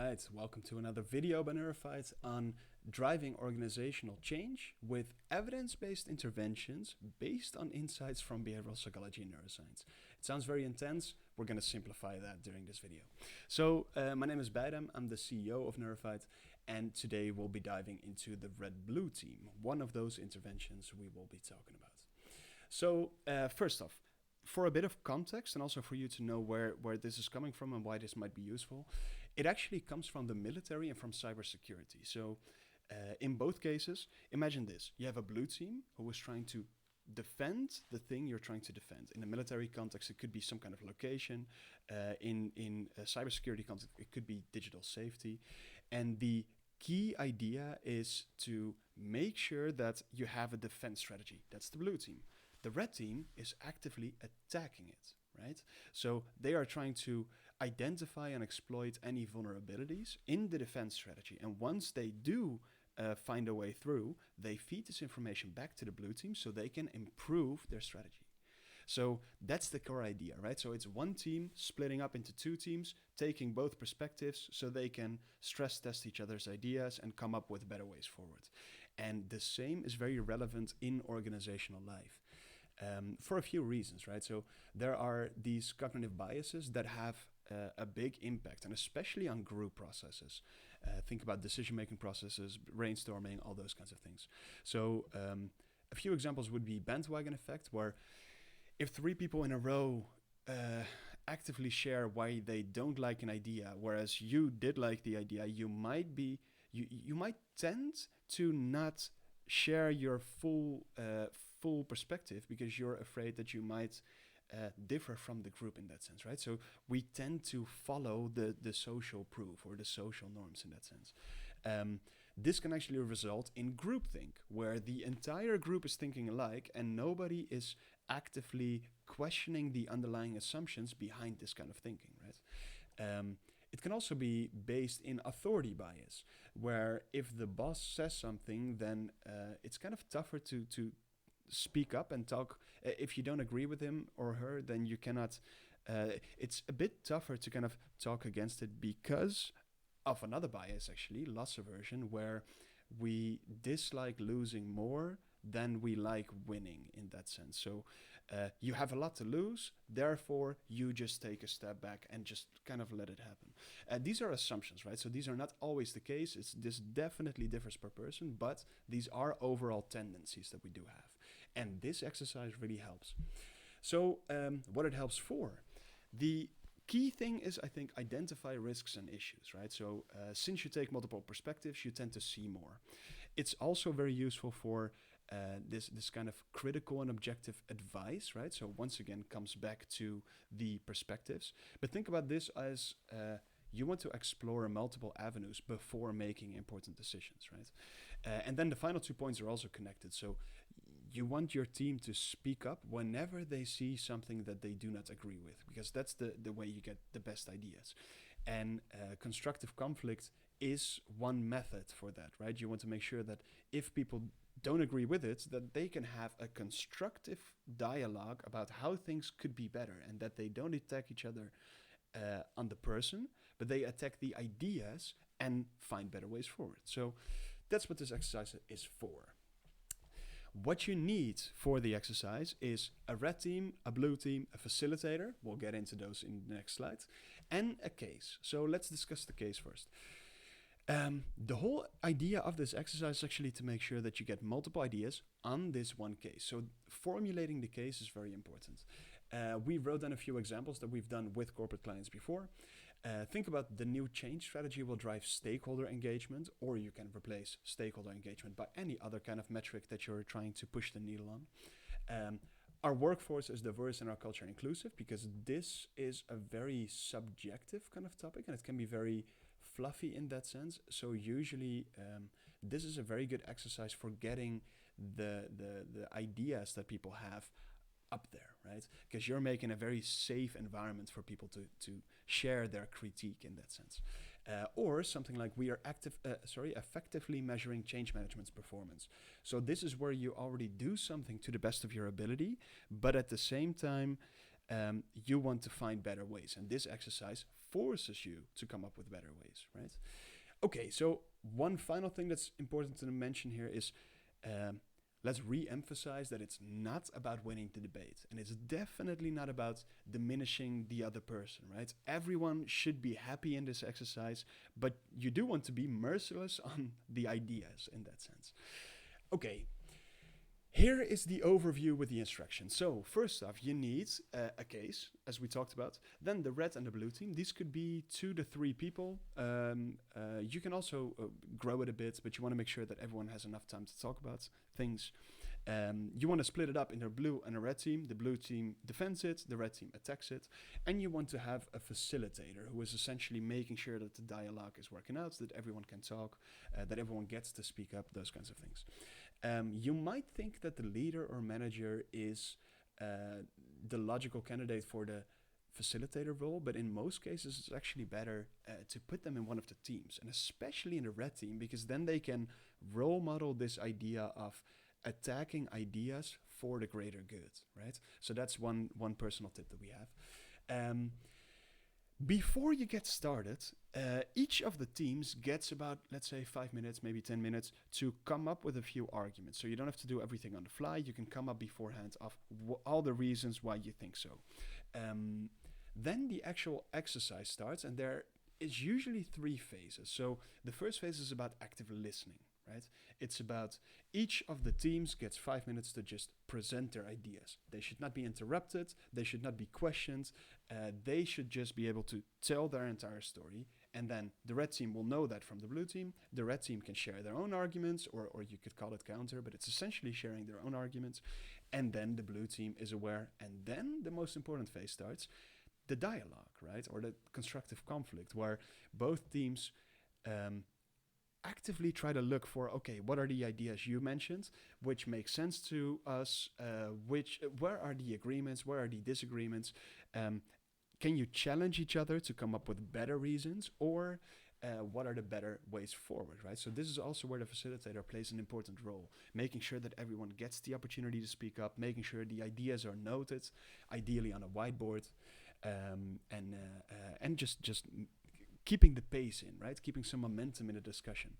right, welcome to another video by Neurofied on driving organizational change with evidence-based interventions based on insights from behavioral psychology and neuroscience. It sounds very intense. We're going to simplify that during this video. So, my name is Beirem. I'm the CEO of Neurofied, and today we'll be diving into the red-blue team, one of those interventions we will be talking about. So, first off, for a bit of context and also for you to know where this is coming from and why this might be useful, it actually comes from the military and from cybersecurity. So in both cases, imagine this. You have a blue team who is trying to defend the thing you're trying to defend. In a military context, it could be some kind of location. In a cybersecurity context, it could be digital safety. And the key idea is to make sure that you have a defense strategy. That's the blue team. The red team is actively attacking it, right? So they are trying to identify and exploit any vulnerabilities in the defense strategy. And once they do find a way through, they feed this information back to the blue team so they can improve their strategy. So that's the core idea, right? So it's one team splitting up into two teams, taking both perspectives so they can stress test each other's ideas and come up with better ways forward. And the same is very relevant in organizational life. For a few reasons, right? So there are these cognitive biases that have a big impact, and especially on group processes. Think about decision-making processes, brainstorming, all those kinds of things. So a few examples would be bandwagon effect, where if three people in a row actively share why they don't like an idea, whereas you did like the idea, you might tend to not share your full perspective because you're afraid that you might differ from the group in that sense, right? So we tend to follow the social proof or the social norms in that sense. This can actually result in groupthink, where the entire group is thinking alike and nobody is actively questioning the underlying assumptions behind this kind of thinking, right? It can also be based in authority bias, where if the boss says something, then it's kind of tougher to speak up and talk. If you don't agree with him or her, then you cannot. It's a bit tougher to kind of talk against it because of another bias, actually, loss aversion, where we dislike losing more than we like winning in that sense. So you have a lot to lose, therefore you just take a step back and just kind of let it happen. These are assumptions, right? So these are not always the case. This definitely differs per person, but these are overall tendencies that we do have. And this exercise really helps. So what it helps for, the key thing is, I think, identify risks and issues, right? So since you take multiple perspectives, you tend to see more. It's also very useful for this kind of critical and objective advice, right? So once again, comes back to the perspectives. But think about this as you want to explore multiple avenues before making important decisions, right? And then the final 2 points are also connected. So you want your team to speak up whenever they see something that they do not agree with, because that's the way you get the best ideas. And constructive conflict is one method for that, right? You want to make sure that if people don't agree with it, that they can have a constructive dialogue about how things could be better, and that they don't attack each other on the person, but they attack the ideas and find better ways forward. So that's what this exercise is for. What you need for the exercise is a red team, a blue team, a facilitator. We'll get into those in the next slide, and a case. So let's discuss the case first. The whole idea of this exercise is actually to make sure that you get multiple ideas on this one case. So formulating the case is very important. We wrote down a few examples that we've done with corporate clients before. Think about the new change strategy will drive stakeholder engagement, or you can replace stakeholder engagement by any other kind of metric that you're trying to push the needle on. Our workforce is diverse and our culture inclusive, because this is a very subjective kind of topic and it can be very fluffy in that sense. So usually this is a very good exercise for getting the ideas that people have up there, right? Because you're making a very safe environment for people to share their critique in that sense. Or something like we are effectively measuring change management's performance. So this is where you already do something to the best of your ability, but at the same time, you want to find better ways. And this exercise forces you to come up with better ways, right? Okay, so one final thing that's important to mention here is let's re-emphasize that it's not about winning the debate, and it's definitely not about diminishing the other person, right? Everyone should be happy in this exercise, but you do want to be merciless on the ideas in that sense. Okay, here is the overview with the instructions. So first off, you need a case, as we talked about. Then the red and the blue team. These could be 2 to 3 people. You can also grow it a bit, but you want to make sure that everyone has enough time to talk about things. You want to split it up into a blue and a red team. The blue team defends it, the red team attacks it. And you want to have a facilitator who is essentially making sure that the dialogue is working out, that everyone can talk, that everyone gets to speak up, those kinds of things. You might think that the leader or manager is the logical candidate for the facilitator role, but in most cases it's actually better to put them in one of the teams, and especially in the red team, because then they can role model this idea of attacking ideas for the greater good, right? So that's one personal tip that we have. Before you get started, each of the teams gets about, let's say, 5 minutes, maybe 10 minutes to come up with a few arguments. So you don't have to do everything on the fly. You can come up beforehand of all the reasons why you think so. Then the actual exercise starts, and there is usually 3 phases. So the first phase is about active listening, right? It's about each of the teams gets 5 minutes to just present their ideas. They should not be interrupted. They should not be questioned. They should just be able to tell their entire story. And then the red team will know that from the blue team. The red team can share their own arguments, or you could call it counter, but it's essentially sharing their own arguments. And then the blue team is aware. And then the most important phase starts, the dialogue, right? Or the constructive conflict, where both teams actively try to look for, okay, what are the ideas you mentioned, which make sense to us, where are the agreements, where are the disagreements, can you challenge each other to come up with better reasons, or what are the better ways forward, right? So this is also where the facilitator plays an important role, making sure that everyone gets the opportunity to speak up, making sure the ideas are noted, ideally on a whiteboard, and just keeping the pace in, right? Keeping some momentum in the discussion.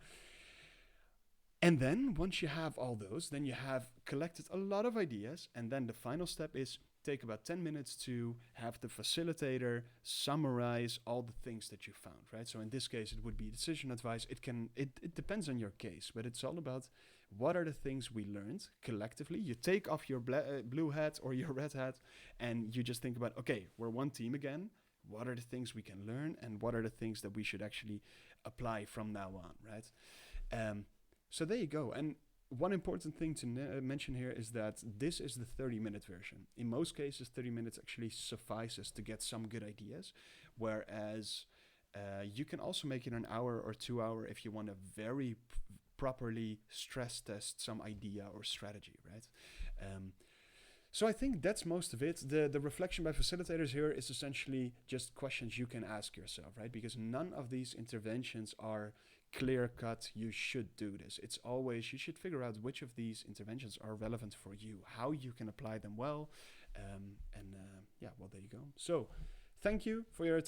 And then once you have all those, then you have collected a lot of ideas. And then the final step is take about 10 minutes to have the facilitator summarize all the things that you found, right? So in this case, it would be decision advice. It depends on your case, but it's all about what are the things we learned collectively. You take off your blue hat or your red hat, and you just think about, okay, we're one team again. What are the things we can learn, and what are the things that we should actually apply from now on, right? So there you go. And one important thing to mention here is that this is the 30-minute version. In most cases, 30 minutes actually suffices to get some good ideas, whereas you can also make it an hour or 2 hour if you want to very properly stress test some idea or strategy, right? So I think that's most of it. The reflection by facilitators here is essentially just questions you can ask yourself, right? Because none of these interventions are clear cut, you should do this. It's always, you should figure out which of these interventions are relevant for you, how you can apply them well. Well, there you go. So thank you for your attention.